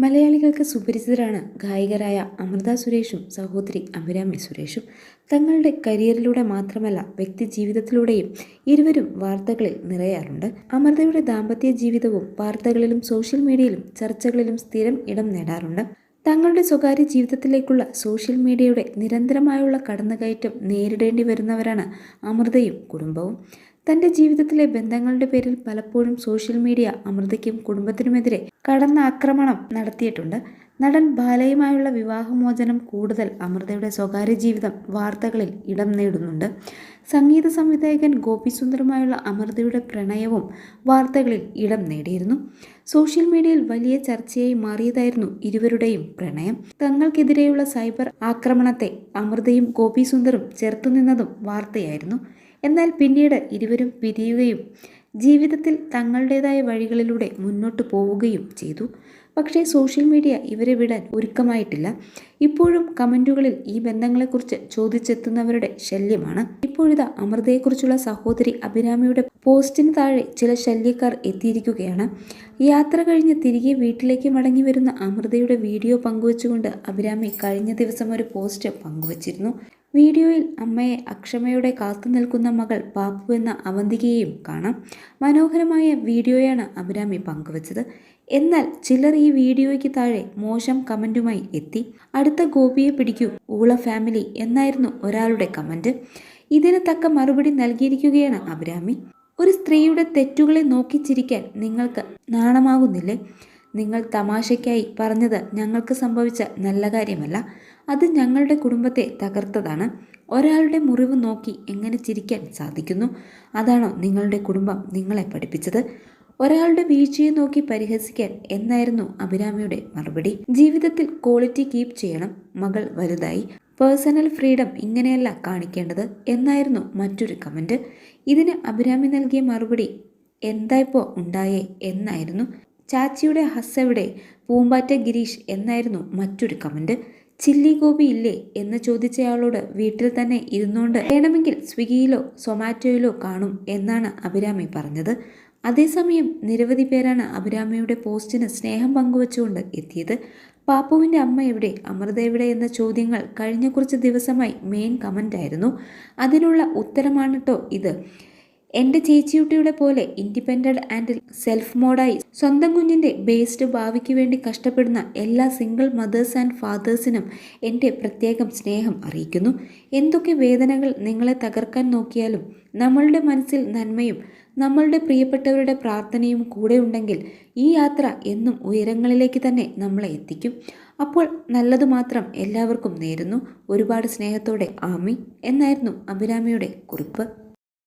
മലയാളികൾക്ക് സുപരിചിതരാണ് ഗായികരായ അമൃത സുരേഷും സഹോദരി അഭിരാമി സുരേഷും. തങ്ങളുടെ കരിയറിലൂടെ മാത്രമല്ല വ്യക്തിജീവിതത്തിലൂടെയും ഇരുവരും വാർത്തകളിൽ നിറയാറുണ്ട്. അമൃതയുടെ ദാമ്പത്യ ജീവിതവും വാർത്തകളിലും സോഷ്യൽ മീഡിയയിലും ചർച്ചകളിലും സ്ഥിരം ഇടം നേടാറുണ്ട്. തങ്ങളുടെ സ്വകാര്യ ജീവിതത്തിലേക്കുള്ള സോഷ്യൽ മീഡിയയുടെ നിരന്തരമായുള്ള കടന്നുകയറ്റം നേരിടേണ്ടി വരുന്നവരാണ് അമൃതയും കുടുംബവും. തൻ്റെ ജീവിതത്തിലെ ബന്ധങ്ങളുടെ പേരിൽ പലപ്പോഴും സോഷ്യൽ മീഡിയ അമൃതയ്ക്കും കുടുംബത്തിനുമെതിരെ കടന്നാക്രമണം നടത്തിയിട്ടുണ്ട്. നടൻ ബാലയുമായുള്ള വിവാഹമോചനം കൂടുതൽ അമൃതയുടെ സ്വകാര്യ ജീവിതം വാർത്തകളിൽ ഇടം നേടുന്നുണ്ട്. സംഗീത സംവിധായകൻ ഗോപി സുന്ദറുമായുള്ള അമൃതയുടെ പ്രണയവും വാർത്തകളിൽ ഇടം നേടിയിരുന്നു. സോഷ്യൽ മീഡിയയിൽ വലിയ ചർച്ചയായി മാറിയതായിരുന്നു ഇരുവരുടെയും പ്രണയം. തങ്ങൾക്കെതിരെയുള്ള സൈബർ ആക്രമണത്തെ അമൃതയും ഗോപി സുന്ദറും ചെറുത്തുനിന്നതും വാർത്തയായിരുന്നു. എന്നാൽ പിന്നീട് ഇരുവരും പിരിയുകയും ജീവിതത്തിൽ തങ്ങളുടേതായ വഴികളിലൂടെ മുന്നോട്ട് പോവുകയും ചെയ്തു. പക്ഷേ സോഷ്യൽ മീഡിയ ഇവരെ വിടാൻ ഒരുക്കമായിട്ടില്ല. ഇപ്പോഴും കമൻറ്റുകളിൽ ഈ ബന്ധങ്ങളെക്കുറിച്ച് ചോദിച്ചെത്തുന്നവരുടെ ശല്യമാണ്. ഇപ്പോഴിതാ അമൃതയെക്കുറിച്ചുള്ള സഹോദരി അഭിരാമിയുടെ പോസ്റ്റിന് താഴെ ചില ശല്യക്കാർ എത്തിയിരിക്കുകയാണ്. യാത്ര കഴിഞ്ഞ് തിരികെ വീട്ടിലേക്ക് മടങ്ങി വരുന്ന അമൃതയുടെ വീഡിയോ പങ്കുവച്ചുകൊണ്ട് അഭിരാമി കഴിഞ്ഞ ദിവസം ഒരു പോസ്റ്റ് പങ്കുവച്ചിരുന്നു. വീഡിയോയിൽ അമ്മയെ അക്ഷമയോടെ കാത്തു നിൽക്കുന്ന മകൾ പാപ്പു എന്ന അവന്തികയെയും കാണാം. മനോഹരമായ വീഡിയോയാണ് അഭിരാമി പങ്കുവച്ചത്. എന്നാൽ ചിലർ ഈ വീഡിയോയ്ക്ക് താഴെ മോശം കമൻറ്റുമായി എത്തി. അടുത്ത ഗോപിയെ പിടിക്കൂ ഊള ഫാമിലി എന്നായിരുന്നു ഒരാളുടെ കമൻറ്റ്. ഇതിന് തക്ക മറുപടി നൽകിയിരിക്കുകയാണ് അഭിരാമി. ഒരു സ്ത്രീയുടെ തെറ്റുകളെ നോക്കി ചിരിക്കാൻ നിങ്ങൾക്ക് നാണമാകുന്നില്ലേ? നിങ്ങൾ തമാശയ്ക്കായി പറഞ്ഞത് ഞങ്ങൾക്ക് സംഭവിച്ച നല്ല കാര്യമല്ല, അത് ഞങ്ങളുടെ കുടുംബത്തെ തകർത്തതാണ്. ഒരാളുടെ മുറിവ് നോക്കി എങ്ങനെ ചിരിക്കാൻ സാധിക്കുന്നു? അതാണോ നിങ്ങളുടെ കുടുംബം നിങ്ങളെ പഠിപ്പിച്ചത്? ഒരാളുടെ വീഴ്ചയെ നോക്കി പരിഹസിക്കാൻ എന്നായിരുന്നു അഭിരാമിയുടെ മറുപടി. ജീവിതത്തിൽ ക്വാളിറ്റി കീപ്പ് ചെയ്യണം, മകൾ വലുതായി, പേഴ്സണൽ ഫ്രീഡം ഇങ്ങനെയല്ല കാണിക്കേണ്ടത് എന്നായിരുന്നു മറ്റൊരു കമൻറ്റ്. ഇതിന് അഭിരാമി നൽകിയ മറുപടി എന്തായിപ്പോ ഉണ്ടായേ എന്നായിരുന്നു. ചാച്ചിയുടെ ഹസ്സെവിടെ, പൂമ്പാറ്റ ഗിരീഷ് എന്നായിരുന്നു മറ്റൊരു കമൻറ്റ്. ചില്ലി ഗോപി ഇല്ലേ എന്ന് ചോദിച്ചയാളോട് വീട്ടിൽ തന്നെ ഇരുന്നുകൊണ്ട് വേണമെങ്കിൽ സ്വിഗ്ഗിയിലോ സൊമാറ്റോയിലോ കാണും എന്നാണ് അഭിരാമി പറഞ്ഞത്. അതേസമയം നിരവധി പേരാണ് അഭിരാമിയുടെ പോസ്റ്റിന് സ്നേഹം പങ്കുവച്ചുകൊണ്ട് എത്തിയത്. പാപ്പുവിൻ്റെ അമ്മ എവിടെ, അമൃത എവിടെ എന്ന ചോദ്യങ്ങൾ കഴിഞ്ഞ കുറച്ച് ദിവസമായി മെയിൻ കമൻ്റായിരുന്നു. അതിനുള്ള ഉത്തരമാണ് കേട്ടോ ഇത്. എൻ്റെ ചേച്ചിയുട്ടിയുടെ പോലെ ഇൻഡിപെൻഡൻ്റ് ആൻഡ് സെൽഫ് മോഡായി സ്വന്തം കുഞ്ഞിൻ്റെ ബേസ്ഡ് ഭാവിക്ക് വേണ്ടി കഷ്ടപ്പെടുന്ന എല്ലാ സിംഗിൾ മദേഴ്സ് ആൻഡ് ഫാദേഴ്സിനും എൻ്റെ പ്രത്യേകം സ്നേഹം അറിയിക്കുന്നു. എന്തൊക്കെ വേദനകൾ നിങ്ങളെ തകർക്കാൻ നോക്കിയാലും നമ്മളുടെ മനസ്സിൽ നന്മയും നമ്മളുടെ പ്രിയപ്പെട്ടവരുടെ പ്രാർത്ഥനയും കൂടെ ഉണ്ടെങ്കിൽ ഈ യാത്ര എന്നും ഉയരങ്ങളിലേക്ക് തന്നെ നമ്മളെ എത്തിക്കും. അപ്പോൾ നല്ലത് മാത്രം എല്ലാവർക്കും നേരുന്നു. ഒരുപാട് സ്നേഹത്തോടെ ആമി എന്നായിരുന്നു അഭിരാമിയുടെ കുറിപ്പ്.